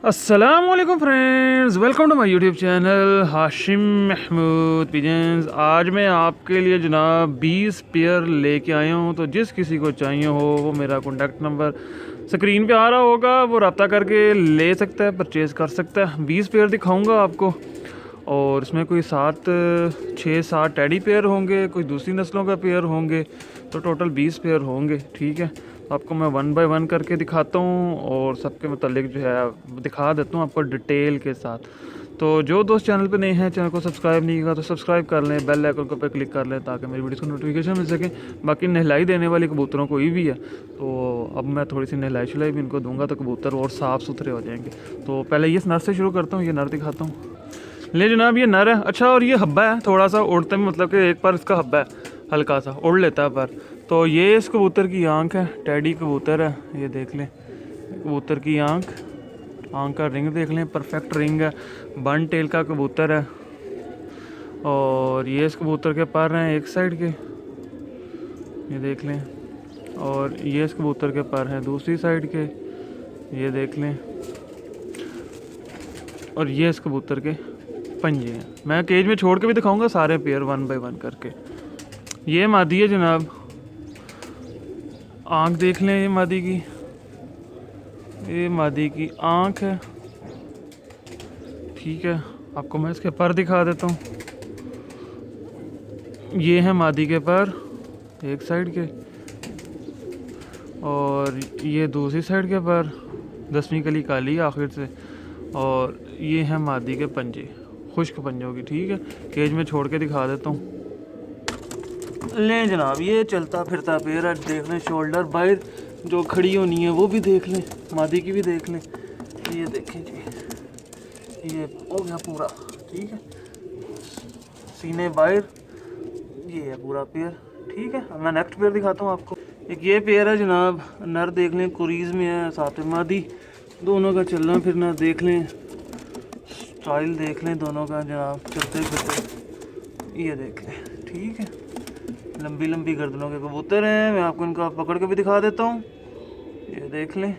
अस्सलामुअलैकुम friends, welcome to my YouTube channel Hashim Mahmood pigeons. आज मैं आपके लिए जनाब 20 पेयर लेके आया हूँ। तो जिस किसी को चाहिए हो वो मेरा कॉन्टैक्ट नंबर स्क्रीन पे आ रहा होगा, वो रब्ता करके ले सकता है, परचेज़ कर सकता है। 20 पेयर दिखाऊंगा आपको, और इसमें कोई 6-7 टेडी पेयर होंगे, कोई दूसरी नस्लों का पेयर होंगे, तो टोटल 20 पेयर होंगे। ठीक है, तो आपको मैं 1 बाय 1 करके दिखाता हूँ और सबके मतलब जो है दिखा देता हूँ आपको डिटेल के साथ। तो जो दोस्त चैनल पे नए हैं, चैनल को सब्सक्राइब नहीं किया तो सब्सक्राइब कर लें, बेल आइकन को पे क्लिक कर लें ताकि मेरी वीडियोस को नोटिफिकेशन मिल सके। बाकी नहलाई देने वाले कबूतरों कोई भी है, तो अब मैं थोड़ी सी नहलाई शलाई भी इनको दूंगा तो कबूतर और साफ़ सुथरे हो जाएंगे। तो पहले ये नर से शुरू करता हूँ, ये नर दिखाता हूँ। ले जनाब, ये नर है। अच्छा, और ये हब्बा है, थोड़ा सा उड़ते में मतलब कि एक बार इसका हब्बा है, हल्का सा उड़ लेता है पर। तो ये इस कबूतर की आंख है, टेडी कबूतर है, ये देख लें कबूतर की आंख का रिंग देख लें, परफेक्ट रिंग है। बन टेल का कबूतर है। और ये इस कबूतर के पर हैं एक साइड के, ये देख लें। और ये इस कबूतर के पर हैं दूसरी साइड के, ये देख लें। और ये इस कबूतर के पंजे हैं। मैं केज में छोड़ के भी दिखाऊंगा सारे पेयर 1 बाय 1 करके। ये मादी है जनाब, आंख देख लें, ये मादी की आंख है। ठीक है, आपको मैं इसके पर दिखा देता हूँ। ये है मादी के पर एक साइड के, और ये दूसरी साइड के पर, 10वीं कली काली आखिर से। और ये है मादी के पंजे, खुश्क पंजों की। ठीक है, केज में छोड़ के दिखा देता हूँ। लें जनाब, ये चलता फिरता पेयर है, देख लें। शोल्डर बाहर जो खड़ी होनी है वो भी देख लें, मादी की भी देख लें। ये देखें जी, ये हो गया पूरा। ठीक है, सीने बाहर, ये है पूरा पेयर। ठीक है, मैं नेक्स्ट पेयर दिखाता हूँ आपको। एक ये पेयर है जनाब, नर देख लें, कुरीज़ में है, साथ में मादी। दोनों का चलना फिरना देख लें, स्टाइल देख लें दोनों का जनाब, चलते फिरते ये देख लें। ठीक है, लंबी लंबी गर्दनों के कबूतर हैं। मैं आपको इनका पकड़ के भी दिखा देता हूँ, ये देख लें।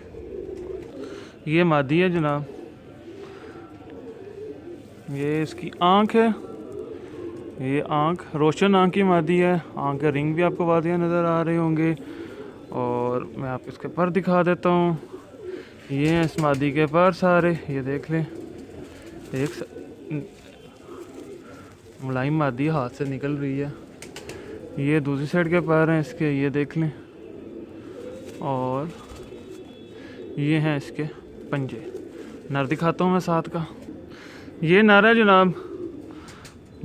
ये मादी है जनाब, ये इसकी आंख है, ये आंख रोशन आंख की मादी है। आंख के रिंग भी आपको वादियाँ नज़र आ रहे होंगे। और मैं आपको इसके पर दिखा देता हूँ। ये हैं इस मादी के पर सारे, ये देख लें। एक मुलायम मादी हाथ से निकल रही है। ये दूसरी साइड के पैर हैं इसके, ये देख लें। और ये हैं इसके पंजे। नर दिखाता हूँ मैं साथ का। ये नर है जनाब,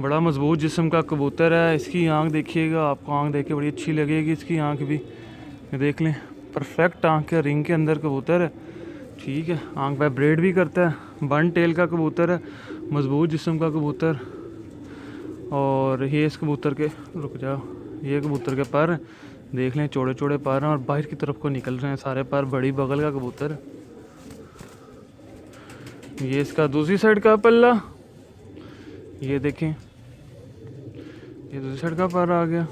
बड़ा मजबूत जिस्म का कबूतर है। इसकी आंख देखिएगा, आपको आंख देख के बड़ी अच्छी लगेगी। इसकी आंख भी ये देख लें, परफेक्ट आंख के रिंग के अंदर कबूतर है। ठीक है, आंख वाइब्रेट भी करता है। बन टेल का कबूतर है, मजबूत जिस्म का कबूतर। और ये इस कबूतर के, रुक जाओ, ये कबूतर के पर देख लें, चौड़े चौड़े पर हैं और बाहर की तरफ को निकल रहे हैं सारे पर। बड़ी बगल का कबूतर है। ये इसका दूसरी साइड का पल्ला, ये देखें, ये दूसरी साइड का पर आ गया।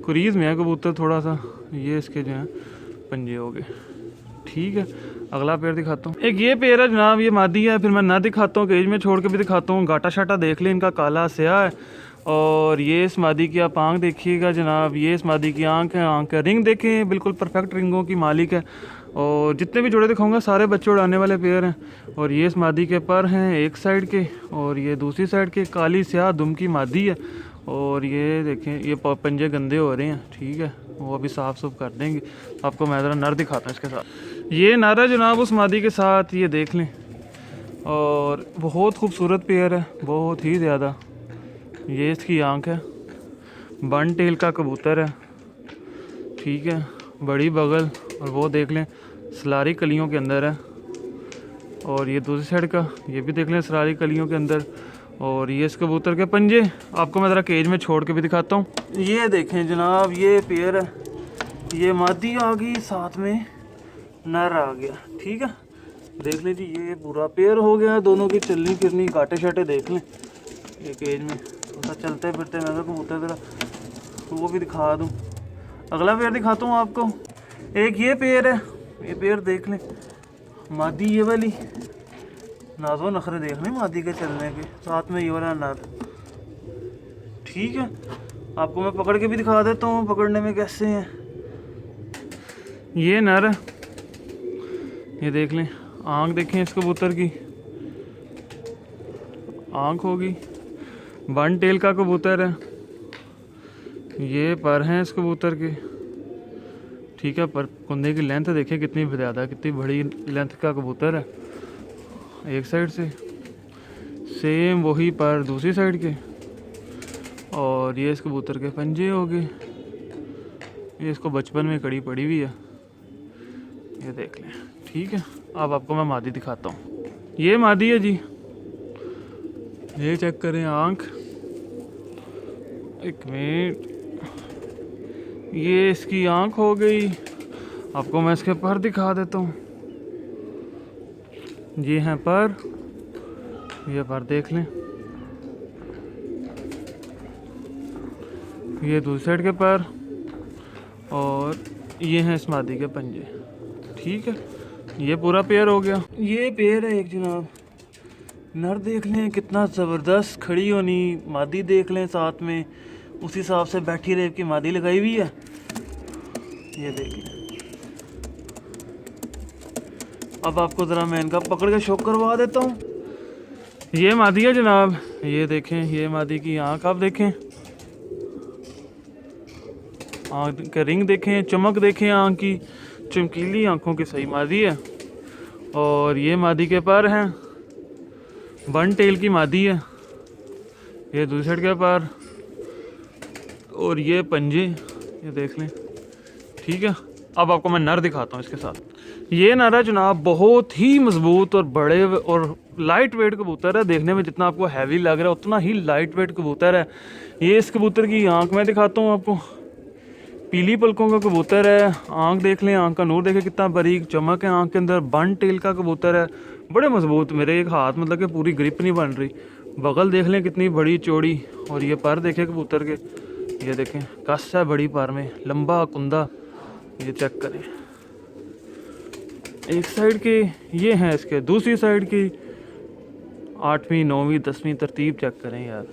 कुरीज़ में है कबूतर थोड़ा सा। ये इसके जो हैं पंजे हो गए। ठीक है, अगला पेयर दिखाता हूँ। एक ये पेयर है जनाब, ये मादी है। फिर मैं ना दिखाता हूँ, केज में छोड़ के भी दिखाता हूँ। गाटा शाटा देख लें, इनका काला स्याह है। और ये इस मादी की आप आँख देखिएगा जनाब, ये इस मादी की आँख है। आँख का रिंग देखें, बिल्कुल परफेक्ट रिंगों की मालिक है। और जितने भी जोड़े दिखाऊंगा सारे बच्चे उड़ाने वाले पेयर हैं। और ये इस मादी के पर हैं एक साइड के, और ये दूसरी साइड के। काली स्याह दुम की मादी है। और ये देखें, ये पंजे गंदे हो रहे हैं। ठीक है, वो अभी साफ़ सुफ कर देंगे। आपको मैं ज़रा नर दिखाता हूँ इसके साथ। ये नर है जनाब उस मादी के साथ, ये देख लें। और बहुत खूबसूरत पेयर है, बहुत ही ज़्यादा। ये इसकी आंख है, बन टेल का कबूतर है। ठीक है, बड़ी बगल, और वो देख लें सलारी कलियों के अंदर है। और ये दूसरी साइड का, ये भी देख लें सलारी कलियों के अंदर। और ये इस कबूतर के पंजे आपको मैं ज़रा केज में छोड़ के भी दिखाता हूँ। ये देखें जनाब, ये पेयर है, ये मादी आ गई, साथ में नर आ गया। ठीक है, देख लें जी, ये पूरा पेयर हो गया। दोनों की चलनी फिरनी गाटे शाटे देख लें। ये केज में थोड़ा चलते फिरते नजर कबूतर ज़रा तो वो भी दिखा दूँ। अगला पेयर दिखाता हूँ आपको। एक ये पेयर है, ये पेयर देख लें, मादी ये वाली। नाज़ो नखरे देख लें मादी के चलने के, साथ में ये वाला नर। ठीक है, आपको मैं पकड़ के भी दिखा देता हूँ पकड़ने में कैसे हैं। ये नर है, ये देख लें, आँख देखें इस कबूतर की, आँख होगी। वन टेल का कबूतर है, ये पर हैं इस कबूतर के। ठीक है, पर कुंदे की लेंथ देखें कितनी ज़्यादा, कितनी बड़ी लेंथ का कबूतर है एक साइड से। सेम वही पर दूसरी साइड के। और ये इस कबूतर के पंजे हो गए, ये इसको बचपन में कड़ी पड़ी हुई है, ये देख लें। ठीक है, अब आपको मैं मादी दिखाता हूँ। ये मादी है जी, ये चेक करें आँख, एक मिनट, ये इसकी आँख हो गई। आपको मैं इसके पर दिखा देता हूँ, ये हैं पर, ये पर देख लें, ये दूसरी साइड के पर, और ये हैं इस मादी के पंजे। ठीक है, ये पूरा पेयर हो गया। ये पेयर है एक जनाब। नर देख लें कितना ज़बरदस्त, खड़ी होनी मादी देख लें, साथ में उसी हिसाब से बैठी रेप की मादी लगाई हुई है, ये देख लें। अब आपको ज़रा मैं इनका पकड़ के शौक करवा देता हूँ। ये मादी है जनाब, ये देखें, ये मादी की आँख आप देखें, आँख के रिंग देखें, चमक देखें, आँख की चमकीली आँखों की सही मादी है। और ये मादी के पर हैं, वन टेल की मादी है, ये दूसरी साइड के पर, और ये पंजे, ये देख लें। ठीक है, अब आपको मैं नर दिखाता हूँ इसके साथ। ये नर है जनाब, बहुत ही मजबूत और बड़े और लाइट वेट कबूतर है। देखने में जितना आपको हैवी लग रहा है उतना ही लाइट वेट कबूतर है। ये इस कबूतर की आंख मैं दिखाता हूँ आपको, पीली पलकों का कबूतर है। आंख देख लें, आंख का नूर देखें कितना बारीक चमक है आंख के अंदर। वन टेल का कबूतर है, बड़े मजबूत, मेरे एक हाथ मतलब कि पूरी ग्रिप नहीं बन रही। बगल देख लें कितनी बड़ी चौड़ी, और ये पर देखें कबूतर के, ये देखें कस है बड़ी पर में, लंबा कुंदा, ये चेक करें। एक साइड के ये हैं, इसके दूसरी साइड की 8वीं 9वीं 10वीं तरतीब चेक करें यार।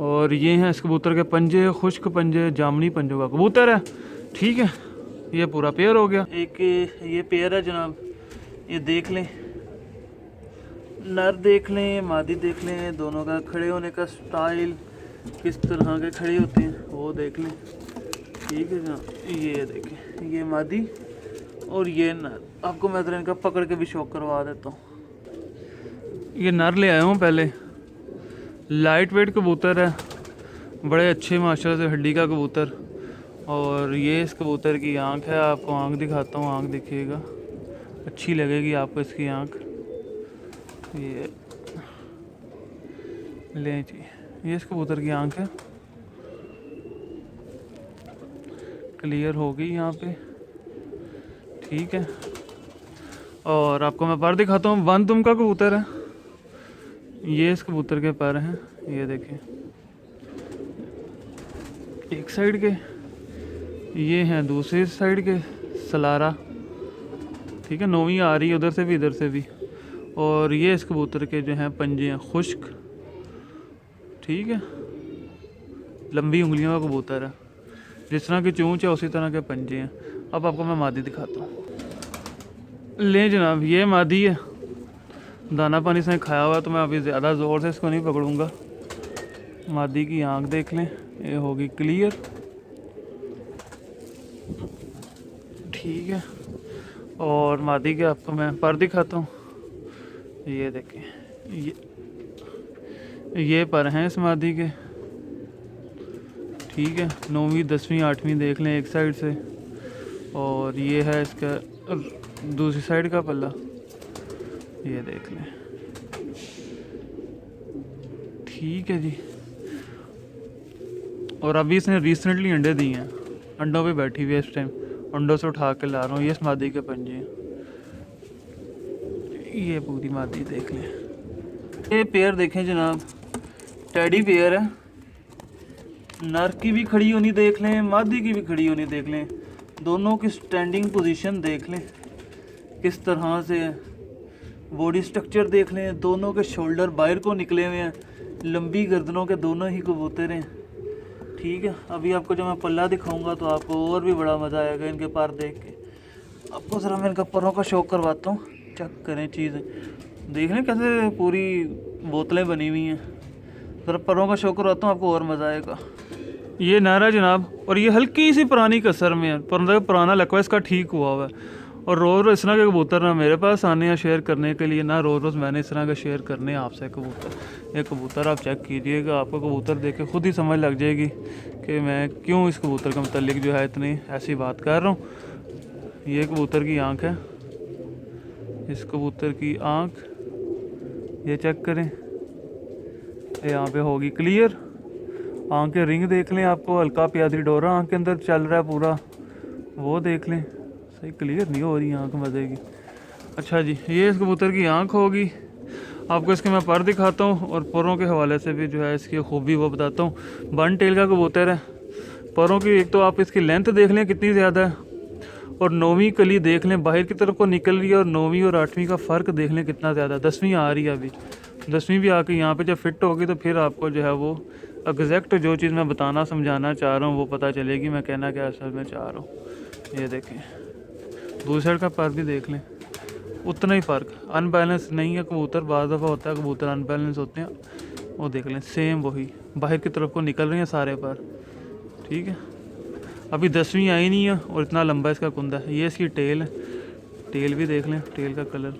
और ये हैं इस कबूतर के पंजे, खुश्क पंजे, जामनी पंजों का कबूतर है। ठीक है, ये पूरा पेयर हो गया। एक ये पेयर है जनाब, ये देख लें, नर देख लें, मादी देख लें, दोनों का खड़े होने का स्टाइल किस तरह के खड़े होते हैं वो देख लें। ठीक है जनाब, ये देखें, ये मादी और ये नर। आपको मैं इनका पकड़ के भी शौक करवा देता हूँ। ये नर ले आया हूँ पहले, लाइट वेट कबूतर है, बड़े अच्छे माशाल्लाह से हड्डी का कबूतर। और ये इस कबूतर की आंख है, आपको आंख दिखाता हूँ, आंख देखिएगा, अच्छी लगेगी आपको इसकी आंख। ये ले जी, ये इस कबूतर की आंख है, क्लियर हो गई यहाँ पे। ठीक है, और आपको मैं पर दिखाता हूँ। वन तुम का कबूतर है, ये इस कबूतर के पर हैं, ये देखें एक साइड के, ये हैं दूसरी साइड के सलारा। ठीक है, 9वीं आ रही है उधर से भी इधर से भी। और ये इस कबूतर के जो हैं पंजे हैं खुश्क। ठीक है, लंबी उंगलियों का कबूतर है, जिस तरह की चोंच है उसी तरह के पंजे हैं। अब आपको मैं मादी दिखाता हूँ। ले जनाब, ये मादी है, दाना पानी से खाया हुआ, तो मैं अभी ज़्यादा ज़ोर से इसको नहीं पकड़ूंगा। मादी की आंख देख लें, ये होगी क्लियर। ठीक है, और मादी के आपको मैं पर दिखाता हूँ, ये देखें, ये पर हैं इस मादी के। ठीक है, 9वीं 10वीं 8वीं देख लें एक साइड से। और ये है इसका दूसरी साइड का पल्ला, ये देख लें। ठीक है जी, और अभी इसने रिसेंटली अंडे दिए हैं, अंडों पे बैठी हुई है इस टाइम, अंडों से उठा के ला रहा हूँ। ये इस मादी के पंजे हैं, ये पूरी मादी देख लें। ये पेयर देखें जनाब, टेडी पेयर है, नर की भी खड़ी होनी देख लें, मादी की भी खड़ी होनी देख लें, दोनों की स्टैंडिंग पोजीशन देख लें किस तरह से है। बॉडी स्ट्रक्चर देख लें, दोनों के शोल्डर बाहर को निकले हुए हैं, लंबी गर्दनों के दोनों ही कबूतर हैं। ठीक है, अभी आपको जब मैं पल्ला दिखाऊंगा तो आपको और भी बड़ा मज़ा आएगा इनके पर देख के। आपको ज़रा मैं इनका परों का शौक करवाता हूँ, चेक करें चीज़ें, देख लें कैसे पूरी बोतलें बनी हुई हैं। ज़रा परों का शौक करवाता हूँ, आपको और मज़ा आएगा। ये नारा जनाब, और ये हल्की सी पुरानी कसर में है, पर पुराना लकवा इसका ठीक हुआ हुआ है। और रोज़ रोज़ इस तरह के कबूतर ना मेरे पास आने हैं शेयर करने के लिए, ना रोज़ रोज़ मैंने इस तरह के शेयर करने हैं आपसे कबूतर। ये कबूतर आप चेक कीजिएगा, आपको कबूतर देख के खुद ही समझ लग जाएगी कि मैं क्यों इस कबूतर के मतलब जो है इतनी ऐसी बात कर रहा हूँ। ये कबूतर की आँख है, इस कबूतर की आँख ये चेक करें, यहाँ पे होगी क्लियर। आँख के रिंग देख लें, आपको हल्का प्यादी डोरा आँख के अंदर चल रहा है पूरा, वो देख लें। सही क्लियर नहीं हो रही आँख मज़े की। अच्छा जी, ये इस कबूतर की आँख होगी। आपको इसके मैं पर दिखाता हूँ और परों के हवाले से भी जो है इसकी खूबी वो बताता हूँ। बन टेल का कबूतर है। परों की एक तो आप इसकी लेंथ देख लें कितनी ज़्यादा है, और 9वीं कली देख लें बाहर की तरफ को निकल रही है, और 9वीं और 8वीं का फ़र्क देख लें कितना ज़्यादा। 10वीं आ रही है अभी, 10वीं भी आके यहाँ पे जब फिट होगी तो फिर आपको जो है वो एग्जैक्ट जो चीज़ मैं बताना समझाना चाह रहा हूँ वो पता चलेगी मैं कहना क्या असल में चाह रहा हूँ। ये देखें, दूसरी साइड का पर भी देख लें, उतना ही फ़र्क, अनबैलेंस नहीं है कबूतर। बाज़ दफ़ा होता है कबूतर अनबैलेंस होते हैं, वो देख लें सेम वही बाहर की तरफ को निकल रही हैं सारे पर। ठीक है, अभी 10वीं आई नहीं है और इतना लंबा इसका कुंदा है। ये इसकी टेल है, टेल भी देख लें, टेल का कलर।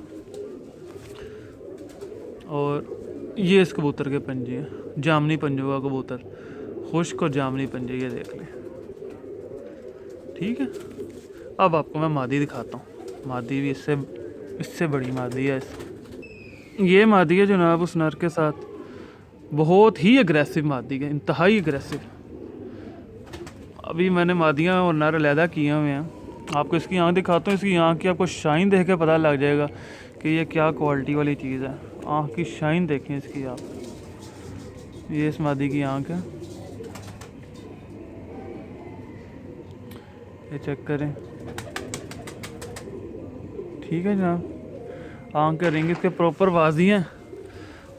और ये इस कबूतर के पंजे हैं, जामनी पंजों का कबूतर, खुश्क और जामनी पंजे, ये देख लें। ठीक है, अब आपको मैं मादी दिखाता हूँ। मादी भी इससे बड़ी मादी है। ये मादी है जनाब उस नर के साथ, बहुत ही अग्रेसिव मादी है, इंतहाई अग्रेसिव। अभी मैंने मादियाँ और नर अलहदा किए हुए हैं। आपको इसकी आँख दिखाता हूँ, इसकी आँख की आपको शाइन देख के पता लग जाएगा कि ये क्या क्वालिटी वाली चीज़ है। आँख की शाइन देखें इसकी आप, ये इस मादी की आँख है, ये चेक करें। ठीक है जनाब, आँख के रिंग इसके प्रॉपर वाजी हैं।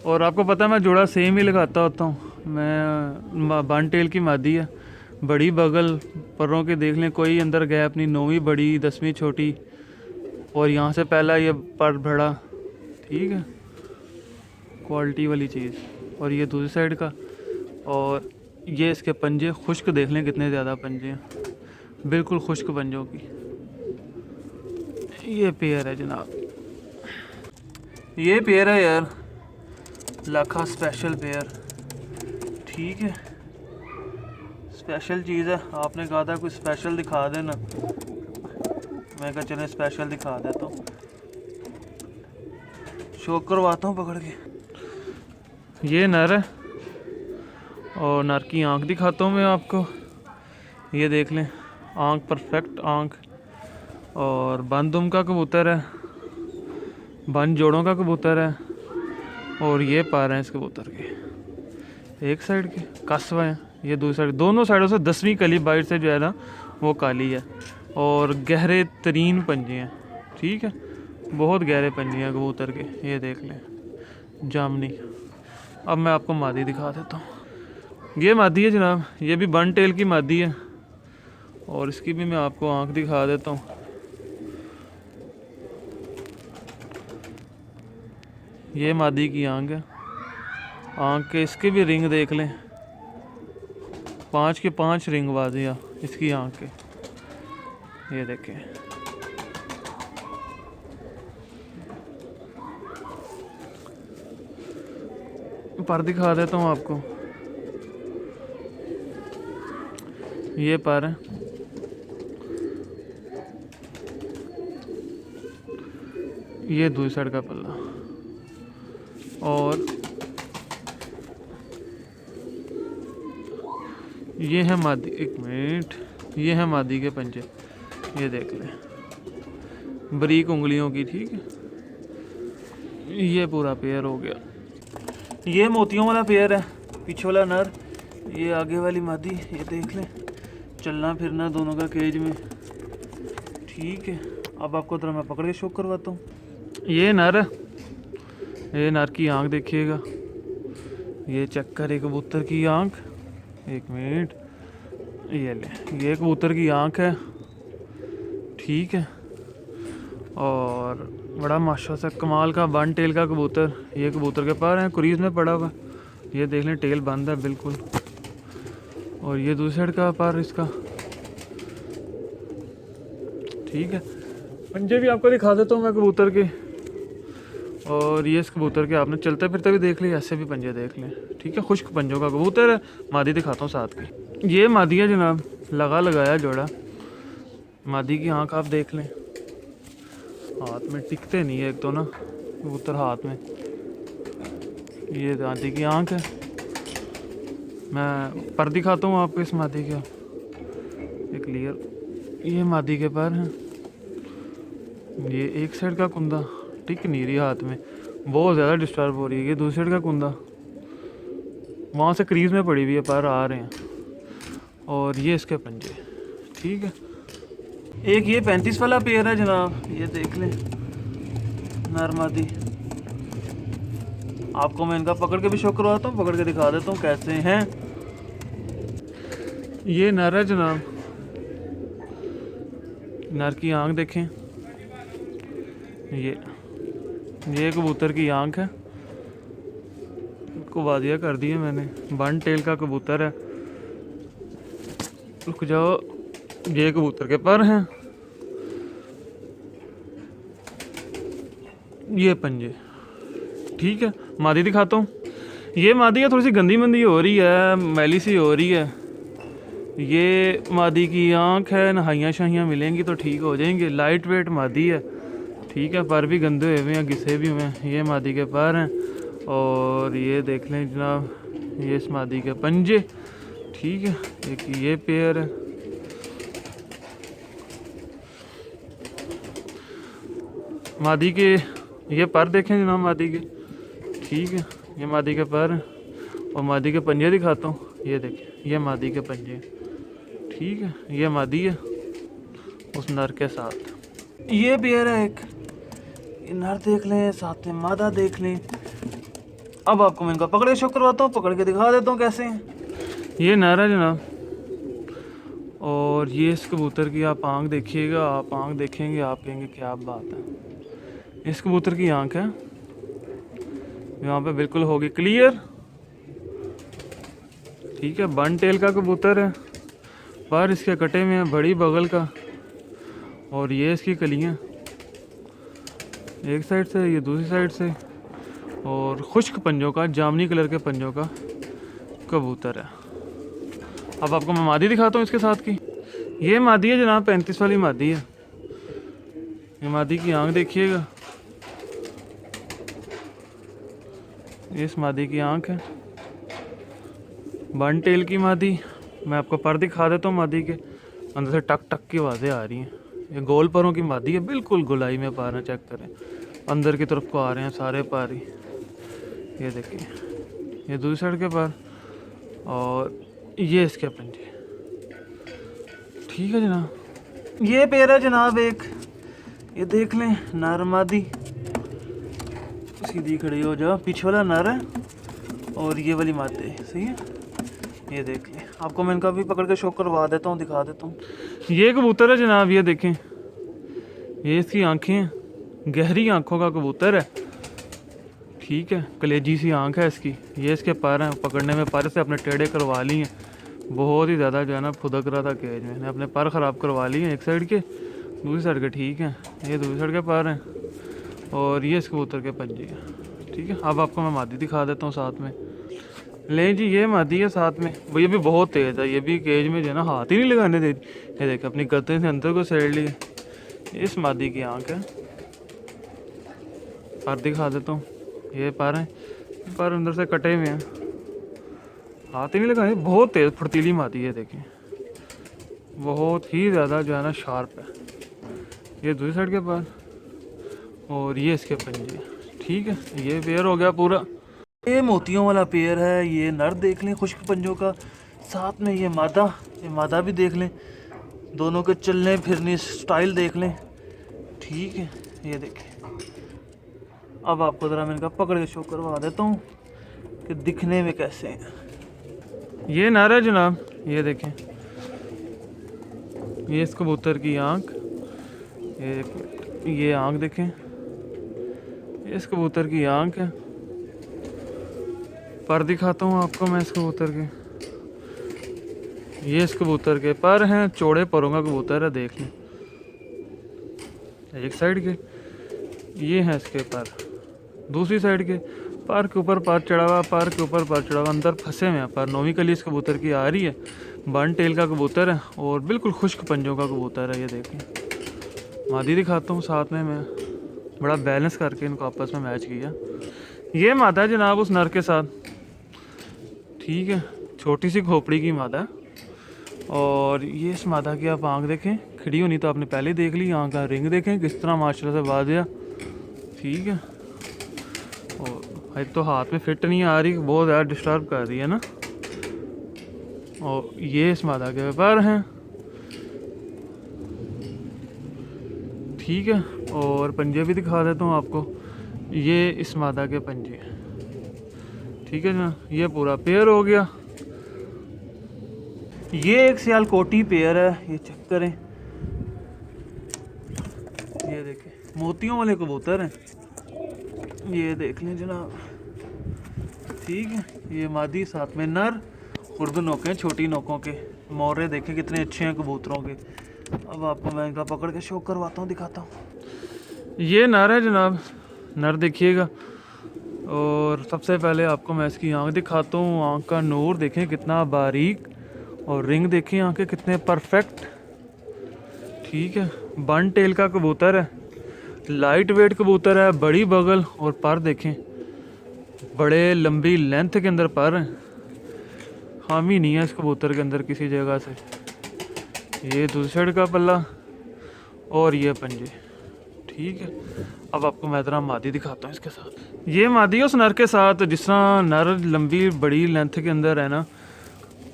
और आपको पता है मैं जोड़ा सेम ही लगाता होता हूँ। मैं बन टेल की मादी है, बड़ी बगल, परों के देख लें कोई अंदर गैप नहीं, 9वीं बड़ी 10वीं छोटी, और यहाँ से पहला ये पर बड़ा। ठीक है, क्वालिटी वाली चीज़। और ये दूसरी साइड का, और ये इसके पंजे खुश्क देख लें कितने ज़्यादा पंजे हैं, बिल्कुल खुश्क पंजों की। ये पेयर है जनाब, ये पेयर है यार, लाखा स्पेशल पेयर। ठीक है, स्पेशल चीज़ है, आपने कहा था कुछ स्पेशल दिखा देना, मैं कहा चले स्पेशल दिखा देता हूँ, शौक करवाता हूँ पकड़ के। ये नर है और नर की आँख दिखाता हूँ मैं आपको, ये देख लें, आँख परफेक्ट आँख। और बन दुम का कबूतर है, बन जोड़ों का कबूतर है, और ये पर हैं इस कबूतर के, एक साइड के कस्बा हैं, ये दूसरी साइड, दोनों साइडों से 10वीं कली बाइट से जो है ना वो काली है, और गहरे तरीन पंजे हैं। ठीक है, बहुत गहरे पंजे हैं कबूतर के, ये देख लें, जामनी। अब मैं आपको मादी दिखा देता हूँ। ये मादी है जनाब, ये भी बन टेल की मादी है, और इसकी भी मैं आपको आँख दिखा देता हूँ। ये मादी की आँख है, आँख के इसके भी रिंग देख लें, 5 के 5 रिंग बाजियाँ इसकी आँख के, ये देखें। पर दिखा देता हूँ आपको, ये पर है, ये दूसरी साइड का पल्ला, और ये है मादी, एक मिनट, ये है मादी के पंजे, ये देख लें, बारीक उंगलियों की। ठीक है, ये पूरा पेयर हो गया। ये मोतियों वाला पेयर है, पीछे वाला नर, ये आगे वाली मादी, ये देख लें, चलना फिरना दोनों का केज में। ठीक है, अब आपको तरह मैं पकड़ के शौक करवाता हूँ। ये नर है, ये नर की आँख देखिएगा, ये चेक करे कबूतर की आँख, एक मिनट, ये ले, ये कबूतर की आँख है, ठीक है। और बड़ा माशा सा कमाल का वन टेल का कबूतर, ये कबूतर के पर हैं, क्रीज में पड़ा हुआ, ये देख लें टेल बंद है बिल्कुल। और ये दूसरी साइड का पर इसका, ठीक है। पंजे भी आपको दिखा देता हूँ मैं कबूतर के। और ये इस कबूतर के आपने चलते फिरते भी देख लिया, ऐसे भी पंजे देख लें, ठीक है। खुश्क पंजों का कबूतर है। मादी दिखाता हूँ साथ की, ये मादी है जनाब, लगा लगाया जोड़ा। मादी की आँख आप देख लें, हाथ में टिकते नहीं है एक तो ना कबूतर हाथ में। ये मादी की आँख है। मैं पर दिखाता हूँ आपको इस मादी का, ये क्लियर, ये मादी के पर हैं। ये एक साइड का कुंदा टिक नहीं रही हाथ में, बहुत ज़्यादा डिस्टर्ब हो रही है। ये दूसरी साइड का कुंदा वहाँ से क्रीज में पड़ी हुई है, पर आ रहे हैं। और ये इसके पंजे, ठीक है। एक ये 35 वाला पेयर है जनाब, ये देख लें, नर मादी। आपको मैं इनका पकड़ के भी शो करवाता हूँ, पकड़ के दिखा देता हूँ कैसे हैं। ये नर है जनाब, नर की आँख देखें, ये कबूतर की आँख है, इसको वादिया कर दिया मैंने। वन टेल का कबूतर है, रुक जाओ, ये कबूतर के पर हैं, ये पंजे, ठीक है। मादी दिखाता हूँ, ये मादी है, थोड़ी सी गंदी मंदी हो रही है, मैली सी हो रही है। ये मादी की आँख है, नहाइयाँ शाहियाँ मिलेंगी तो ठीक हो जाएंगे। लाइट वेट मादी है, ठीक है। पर भी गंदे हुए हैं, घिसे भी हुए हैं। ये मादी के पर हैं। और ये देख लें जनाब, ये इस मादी के पंजे, ठीक है। एक ये पेयर है, मादी के ये पर देखें जनाब, मादी के, ठीक है। ये मादी के पर हैं। और मादी के पंजे दिखाता हूँ, ये देखें, ये मादी के पंजे, ठीक है। ये मादी है उस नर के साथ। ये पेयर है एक, ये नर देख लें, साथ में मादा देख लें। अब आपको मैं इनका पकड़ के शो करवाता हूँ, पकड़ के दिखा देता हूँ कैसे हैं। ये नर है जनाब, और ये इस कबूतर की आप आँख देखिएगा, आप आँख देखेंगे आप कहेंगे क्या बात है। इस कबूतर की आँख है, यहाँ पे बिल्कुल होगी क्लियर, ठीक है। वन टेल का कबूतर है, पर इसके कटे में है बड़ी बगल का। और ये इसकी कलियाँ, एक साइड से, ये दूसरी साइड से। और खुश्क पंजों का, जामनी कलर के पंजों का कबूतर है। अब आपको मैं मादी दिखाता हूँ इसके साथ की। ये मादी है जनाब, 35 वाली मादी है। ये मादी की आँख देखिएगा, इस मादी की आँख है, वन टेल की मादी। मैं आपको पर दिखा देता हूँ, मादी के अंदर से टक टक की आवाज़ें आ रही हैं। ये गोल परों की मादी है, बिल्कुल गुलाई में पार है, चेक करें, अंदर की तरफ को आ रहे हैं सारे पार ही। ये देखिए, ये दूसरी साइड के पार, और ये इसके पंजे, ठीक है जनाब। ये पेयर है जनाब एक, ये देख लें, नर मादी, सीधी खड़ी हो जाओ, पीछे वाला नर है और ये वाली मादी, सही है। ये देख लें, आपको मैं इनका भी पकड़ के शो करवा देता हूँ, दिखा देता हूँ। ये कबूतर है जनाब, ये देखें, ये इसकी आंखें हैं, गहरी आंखों का कबूतर है, ठीक है। कलेजी सी आंख है इसकी। ये इसके पर हैं, पकड़ने में पर से अपने टेढ़े करवा लिए हैं, बहुत ही ज़्यादा जो है ना फुदक रहा था केज में, अपने पर ख़राब करवा लिए हैं एक साइड के, दूसरी साइड के, ठीक है। ये दूसरी साइड के पर हैं, और ये इस कबूतर के पंजे हैं, ठीक है। अब आपको मैं मादी दिखा देता हूँ साथ में। ले जी, ये मादी है साथ में, वो ये भी बहुत तेज़ है, ये भी केज में जो है ना हाथ ही नहीं लगाने देती। ये देख, अपनी गर्दन से अंदर को सेड़ ली। इस मादी की आँख है, पर दिखा देता हूँ, ये पर हैं, पर अंदर से कटे हुए हैं, हाथ ही नहीं लगाए, बहुत तेज़ फुर्तीली मादी है, देखें, बहुत ही ज़्यादा जो है ना शार्प है। ये दूसरी साइड के पर, और ये इसके पंजे, ठीक है। ये पेयर हो गया पूरा। ये मोतियों वाला पेयर है, ये नर देख लें खुश्क पंजों का, साथ में ये मादा भी देख लें, दोनों के चलने फिरने स्टाइल देख लें, ठीक है। ये देखें, अब आपको ज़रा मैं इनका पकड़ के शो करवा देता हूँ कि दिखने में कैसे हैं। ये नर है जनाब, ये देखें, ये इस कबूतर की आँख, ये आँख देखें, इस कबूतर की आँख है। पर दिखाता हूँ आपको मैं इस कबूतर के, ये इस कबूतर के पर हैं, चौड़े परों का कबूतर है, देख लें एक साइड के, ये हैं इसके पर, दूसरी साइड के पर के ऊपर पर चढ़ा हुआ, पर के ऊपर पर चढ़ा हुआ, अंदर फंसे हुए हैं पर। नौवीं कली इस कबूतर की आ रही है, बन टेल का कबूतर है और बिल्कुल खुश्क पंजों का कबूतर है। ये देखें, मादी दिखाता हूँ साथ में, मैं बड़ा बैलेंस करके इनको आपस में मैच किया। ये मादा है जनाब उस नर के साथ, ठीक है, छोटी सी खोपड़ी की मादा है। और ये इस मादा की आप आँख देखें, खिड़ी होनी तो आपने पहले देख ली, आँख का रिंग देखें किस तरह माशाल्लाह से वाज़िया, ठीक है। और एक तो हाथ में फिट नहीं आ रही, बहुत ज़्यादा डिस्टर्ब कर रही है ना। और ये इस मादा के व्यापार हैं, ठीक है। और पंजे भी दिखा देता हूँ आपको, ये इस मादा के पंजे, ठीक है ना। ये पूरा पेयर हो गया। ये एक सियालकोटी पेयर है, ये चेक करें, ये देखें मोतियों वाले कबूतर हैं, ये देख लें जनाब, ठीक है। ये मादी साथ में नर, उर्दू नोकें छोटी नोकों के, मोरे देखें कितने अच्छे हैं कबूतरों के। अब आपको मैं इनका पकड़ के शो करवाता हूँ, दिखाता हूँ। ये नर है जनाब, नर देखिएगा। और सबसे पहले आपको मैं इसकी आँख दिखाता हूँ, आँख का नूर देखें कितना बारीक, और रिंग देखें आँखें कितने परफेक्ट, ठीक है। बन टेल का कबूतर है, लाइट वेट कबूतर है, बड़ी बगल, और पर देखें बड़े लंबी लेंथ के अंदर पर हैं, खामी नहीं है इस कबूतर के अंदर किसी जगह से। ये दूसरी साइड का पल्ला और ये पंजे, ठीक है। अब आपको मैं ज़रा मादी दिखाता हूँ इसके साथ। ये मादी उस नर के साथ, जिस तरह नर लंबी बड़ी लेंथ के अंदर है ना,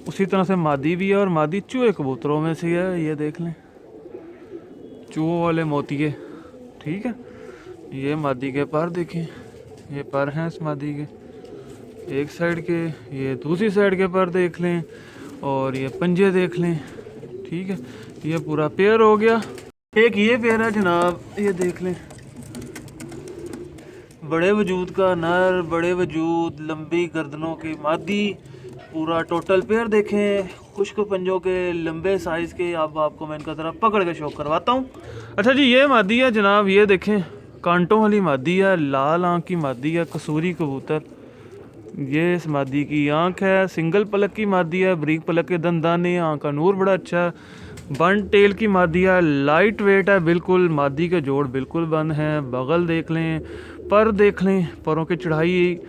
उसी तरह से मादी भी है। और मादी चूहे कबूतरों में से है, ये देख लें चूहों वाले मोतिये, ठीक है। ये मादी के पर देखें, ये पर हैं इस मादी के एक साइड के, ये दूसरी साइड के पर देख लें, और ये पंजे देख लें, ठीक है। ये पूरा पेयर हो गया। एक ये पेयर है जनाब, ये देख लें, बड़े वजूद का नर, बड़े वजूद लंबी गर्दनों की मादी, पूरा टोटल पेयर देखें, खुश्क पंजों के, लंबे साइज़ के। अब आपको मैं इनका ज़रा पकड़ के शो करवाता हूँ। अच्छा जी, ये मादी है जनाब, ये देखें कांटों वाली मादी है, लाल आँख की मादी है, कसूरी कबूतर। ये इस मादी की आँख है, सिंगल पलक की मादी है, बरीक पलक के दंदाने, आँख का नूर बड़ा अच्छा है, बन टेल की मादी है, लाइट वेट है बिल्कुल, मादी के जोड़ बिल्कुल बंद हैं। बगल देख लें, पर देख लें, परों की चढ़ाई,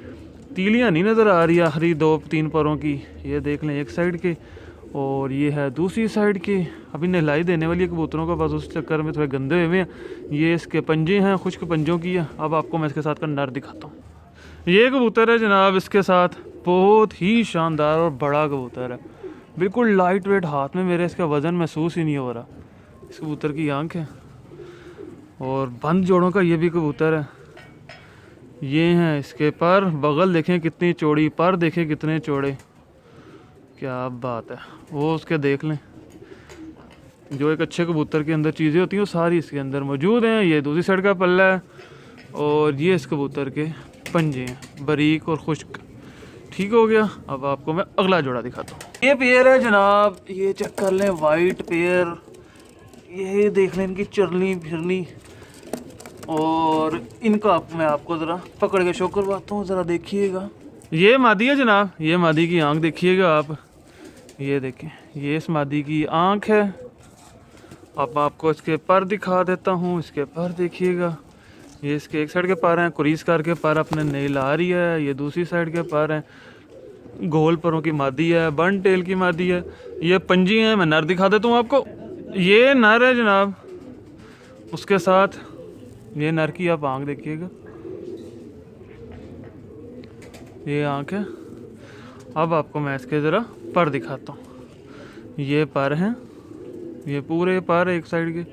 तीलियां नहीं नज़र आ रही आखिरी 2-3 परों की, ये देख लें एक साइड के, और ये है दूसरी साइड के। अभी नहलाई देने वाली कबूतरों का, बस उस चक्कर में थोड़े गंदे हुए हैं। ये इसके पंजे हैं, खुश्क पंजों की है। अब आपको मैं इसके साथ का नर दिखाता हूँ। ये कबूतर है जनाब, इसके साथ बहुत ही शानदार और बड़ा कबूतर है, बिल्कुल लाइट वेट, हाथ में मेरे इसका वज़न महसूस ही नहीं हो रहा। इस कबूतर की आँख है, और बंद जोड़ों का ये भी कबूतर है। ये हैं इसके पर, बगल देखें कितनी चौड़ी, पर देखें कितने चौड़े, क्या बात है। वो उसके देख लें, जो एक अच्छे कबूतर के अंदर चीज़ें होती हैं वो सारी इसके अंदर मौजूद हैं। ये दूसरी साइड का पल्ला है, और ये इस कबूतर के पंजे हैं, बारीक और खुश्क, ठीक हो गया। अब आपको मैं अगला जोड़ा दिखाता हूँ। ये पेयर है जनाब, ये चेक कर लें, वाइट पेयर, ये देख लें इनकी चरनी फिरनी, और इनका मैं आपको ज़रा पकड़ के शो करवाता हूँ, ज़रा देखिएगा। ये मादी है जनाब, ये मादी की आँख देखिएगा आप, ये देखें, ये इस मादी की आँख है। अब आपको इसके पर दिखा देता हूँ, इसके पर देखिएगा, ये इसके एक साइड के पर हैं, कुरीस करके पर अपने नहीं ला रही है, ये दूसरी साइड के पर हैं, गोल परों की मादी है, बन टेल की मादी है। ये पंजी हैं, मैं नर दिखा देता हूँ आपको। ये नर है जनाब, उसके साथ ये नर की आप आँख देखिएगा, ये आँख है। अब आपको मैं इसके ज़रा पर दिखाता हूँ। ये पर हैं, ये पूरे पर एक साइड के,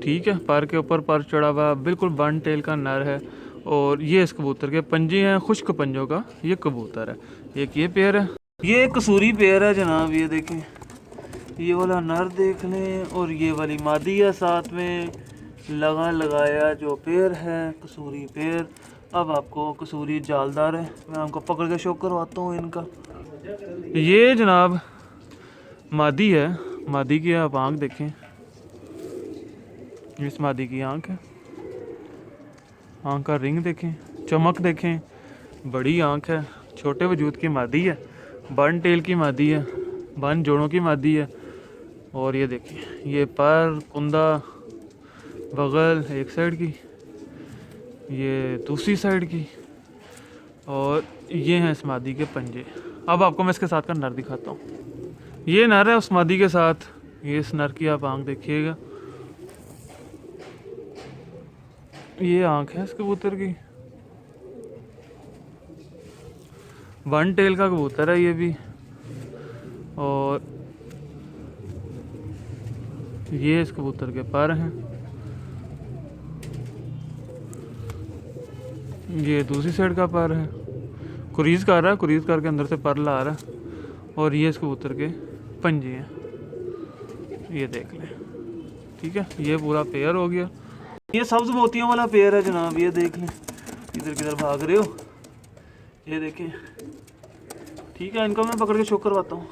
ठीक है। पर के ऊपर पर चढ़ा हुआ, बिल्कुल बन टेल का नर है, और ये इस कबूतर के पंजे हैं, खुश्क पंजों का ये कबूतर है। एक ये पेयर है, ये कसूरी पेयर है जनाब। ये देखें, ये वाला नर देख लें और ये वाली मादी है साथ में लगाया जो पेयर है कसूरी पेयर। अब आपको कसूरी जालदार है, मैं आपको पकड़ के शो करवाता हूँ इनका। ये जनाब मादी है। मादी की आप आँख देखें, इस मादी की आँख है, आँख का रिंग देखें, चमक देखें, बड़ी आँख है, छोटे वजूद की मादी है, बन टेल की मादी है, बन जोड़ों की मादी है। और ये देखें, ये पर कुंदा बगल एक साइड की, ये दूसरी साइड की, और ये हैं इस मादी के पंजे। अब आपको मैं इसके साथ का नर दिखाता हूँ। ये नर है उस मादी के साथ। ये इस नर की आप आँख देखिएगा, ये आँख है इस कबूतर की, वन टेल का कबूतर है ये भी। और ये इस कबूतर के पर हैं, ये दूसरी साइड का पर है, कुरीज कर रहा है, कुरीज करके अंदर से पर ला रहा है। और ये इस कबूतर के पंजे हैं, ये देख लें। ठीक है, ये पूरा पेयर हो गया। ये सब्ज मोतियों वाला पेयर है जनाब। ये देख लें, इधर किधर भाग रहे हो, ये देखें। ठीक है, इनको मैं पकड़ के शो करवाता हूँ।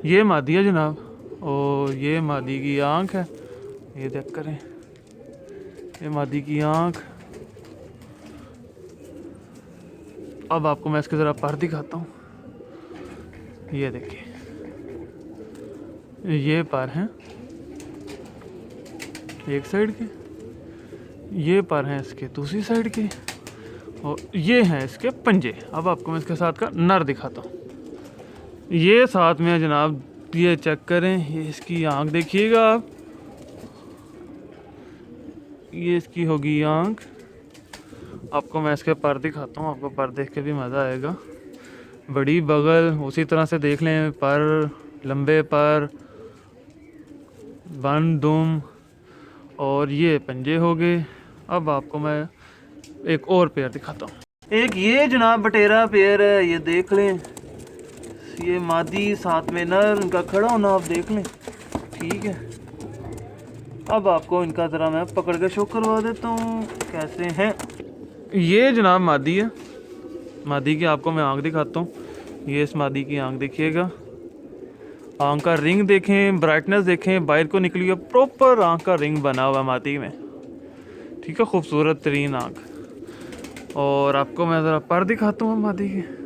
ये मादी है जनाब, और ये मादी की आँख है, ये देख करें, ये मादी की आँख। अब आपको मैं इसके ज़रा पर दिखाता हूँ। ये देखिए, ये पर हैं एक साइड के, ये पर हैं इसके दूसरी साइड के, और ये हैं इसके पंजे। अब आपको मैं इसके साथ का नर दिखाता हूँ। ये साथ में है जनाब, ये चेक करें, ये इसकी आँख देखिएगा आप, ये इसकी होगी आँख। आपको मैं इसके पर दिखाता हूँ, आपको पर देख के भी मज़ा आएगा। बड़ी बगल उसी तरह से देख लें, पर लंबे पर, बन दुम, और ये पंजे हो गए। अब आपको मैं एक और पेयर दिखाता हूँ। एक ये जनाब बटेरा पेयर है, ये देख लें। ये मादी साथ में नर, इनका खड़ा होना आप देख लें। ठीक है, अब आपको इनका ज़रा मैं पकड़ के शो करवा देता हूँ कैसे हैं। ये जनाब मादी है, मादी की आपको मैं आँख दिखाता हूँ। ये इस मादी की आँख देखिएगा, आँख का रिंग देखें, ब्राइटनेस देखें, बाहर को निकली है, प्रॉपर आँख का रिंग बना हुआ मादी में। ठीक है, खूबसूरत तरीन आँख। और आपको मैं ज़रा पर दिखाता हूँ मादी के।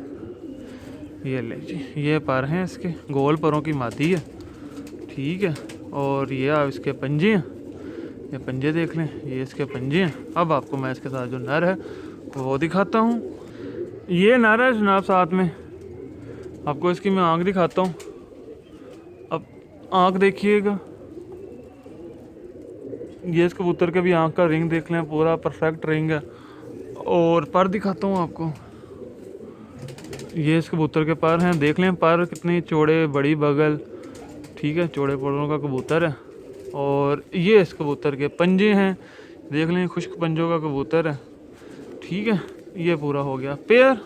ये ले जी, ये पर हैं इसके, गोल परों की मादी है। ठीक है, और ये आप इसके पंजे हैं, ये पंजे देख लें, ये इसके पंजे हैं। अब आपको मैं इसके साथ जो नर है वो दिखाता हूँ। ये नर है जनाब, साथ में आपको इसकी मैं आँख दिखाता हूँ। अब आँख देखिएगा, ये इस कबूतर के भी आँख का रिंग देख लें, पूरा परफेक्ट रिंग है। और पर दिखाता हूँ आपको, ये इस कबूतर के पर हैं, देख लें पर कितने चौड़े, बड़ी बगल। ठीक है, चौड़े पड़ों का कबूतर है। और ये इस कबूतर के पंजे हैं, देख लें, खुश्क पंजों का कबूतर है। ठीक है, ये पूरा हो गया पेयर।